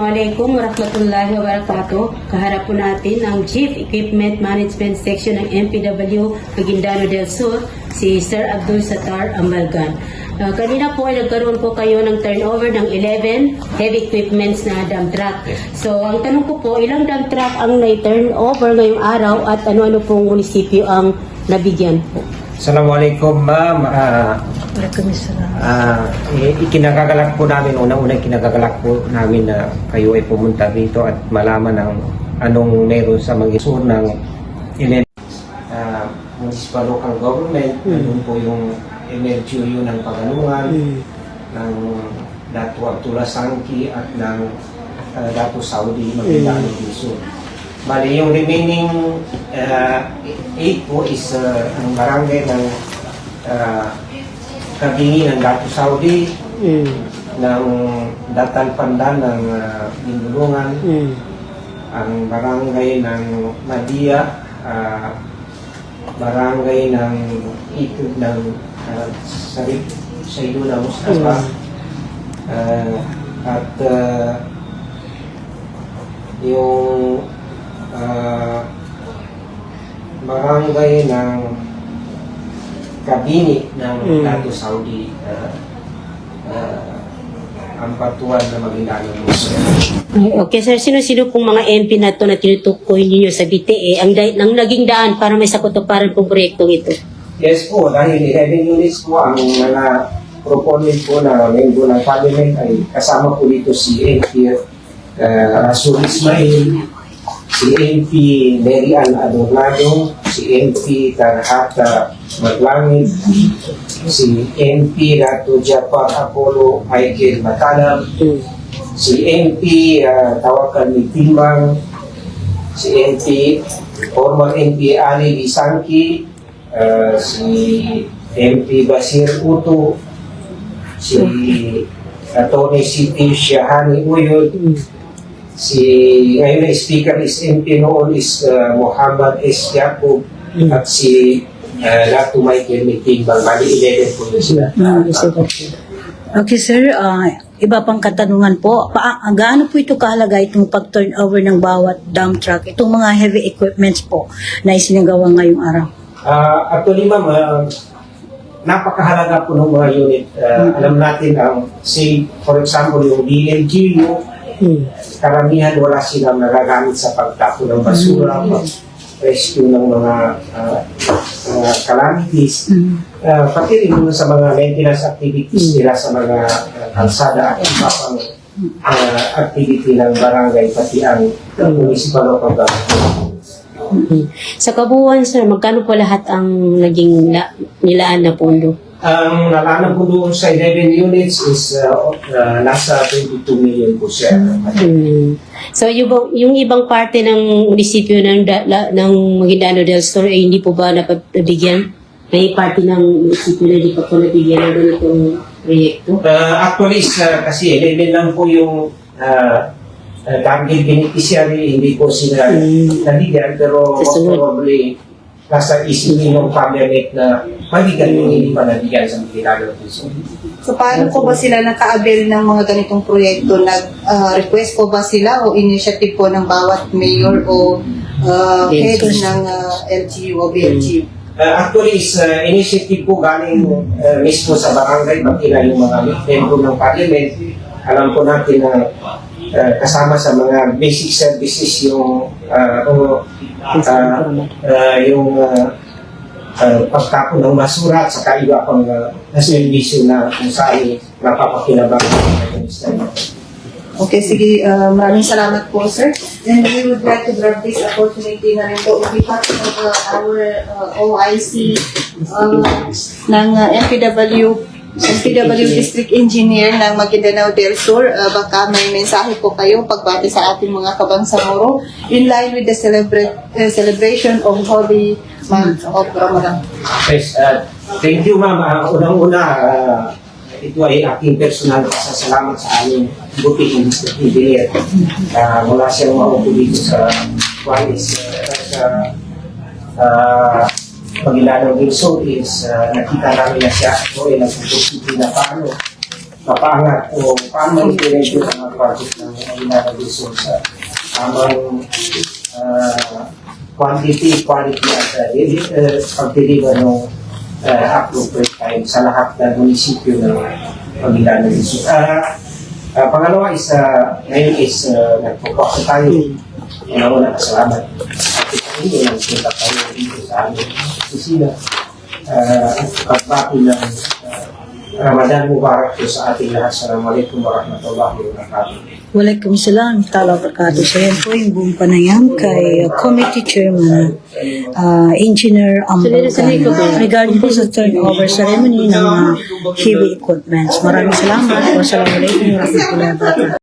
Assalamualaikum warahmatullahi wabarakatuh. Kaharap po natin ang Chief Equipment Management Section ng MPW Maguindano del Sur, si Sir Abdul Sattar Ambalgan. Kanina po ay nagkaroon po kayo ng turnover ng 11 heavy equipments na dump truck. So ang tanong ko po, ilang dump truck ang na-turnover ngayong araw at ano-ano pong munisipyo ang nabigyan po? Assalamualaikum ma'am. Ikinagagalak po namin, unang-una ikinagagalak po namin na kayo ay pumunta dito at malaman ang anong meron sa Mangisur ng municipal local government. Doon po yung MLGU ng Pagalungan, ng Datu Abdullah Sangki at ng Datu Saudi Maguindano del Sur. Bali, yung remaining 8 po is ang barangay ng Kabingi ng Datu Saudi, ng Datal Pandan ng Bindulungan, ang barangay ng Madia, barangay ng Itud ng Saiduna Mustafa, at yung barangay ng Kabini ng Datu Saudi, ang patuan na Maguindano. Okay sir, sino-sino pong mga MP na to na tinutukoy ninyo sa BTE ang naging daan para may sakutuparan pong proyektong ito? Yes po, dahil 11 units po ang mga proponent po na membro ng parliament ay kasama po dito si MP Rasul Ismail, si MP Mary Ann Adornado, si MP Tarhata Maglangit, si MP Ratu Japar Apollo Michael Matanam, si MP Tawakan Mitimbang, si MP former MP Ali Bisangki, si MP Basir Uto, si Atty. Siti Syahani Uyod, si ngayon na speaker is MP noon is Muhammad S. Yaqub, at si Datu Michael Mitimbang. Bali 11 po yun sila. Okay sir, iba pang katanungan po. Gaano po ito kahalaga itong pag-turnover ng bawat dump truck, itong mga heavy equipments po na isinagawa ngayong araw? Actually ma'am, napakahalaga po ng mga unit. Alam natin ang, say, for example, yung DLGU, karamihan wala silang nagagamit sa pagtapo ng basura, rescue ng mga calamities, pati rin sa mga maintenance activities nila sa mga kalsada at iba pang activity ng barangay, pati ang municipal local government. Sa kabuuan sir, magkano po lahat ang naging nilaan na pondo? Ang nalaan po doon sa 11 units is nasa 22 million po siya. So yung ibang parte ng munisipyo ng Maguindano del Sur ay hindi po ba napabigyan? May parte ng munisipyo na hindi pa po nabigyan ng ganitong proyekto? Actually, kasi 11 lang po yung target beneficiary, hindi po sila nabigyan, pero probably nasa isipin ng cabinet na mabigyan yung hindi pa nabigyan sa Maguindano del Sur. So paano po ba sila naka-avail ng mga ganitong proyekto? Nag-request po ba sila o initiative po ng bawat mayor o head ng LGU o BLGU? Actually, is initiative po galing mismo sa barangay, pati na yung mga membro ng parliament. Alam po natin na kasama sa mga basic services yung pagtapon ng basura at saka iba pang servisyo na kung saan napapakinabang. Okay, sige. Maraming salamat po, sir. And we would like to grab this opportunity na rin po on behalf of our OIC ng MPW District Engineer ng Maguindanao del Sur. Baka may mensahe po kayo pagbati sa ating mga kabangsamoro in line with the celebration of Holy Month of Ramadan. Yes, thank you ma'am. Unang-una, ito ay aking personal pasasalamat sa aming butik ng district engineer. Mula siyang maupo dito sa Maguindano del Sur is nakita namin na siya ito ay nagpuputi na paano mapaangat o paano i-review ang mga project ng Aguinaldo del Sur sa tamang quantity, quality at pag-deliver ng appropriate time sa lahat ng munisipyo ng Aguinaldo del Sur. Pangalawa is, ngayon is nagpapaksa tayo. Una, salamat. At ito lang punta tayo dito sa aming opisina. Pagbati ng Ramadan Mubarak po sa ating lahat. Assalamualaikum warahmatullahi wabarakatuh. Waalaikumsalam warahmatullahi wabarakatuh. So yan po yung buong panayam kay Committee Chairman Engineer Ambalgan regarding po sa turnover ceremony ng mga heavy equipments. Maraming salamat. Wassalamualaikum warahmatullahi wabarakatuh.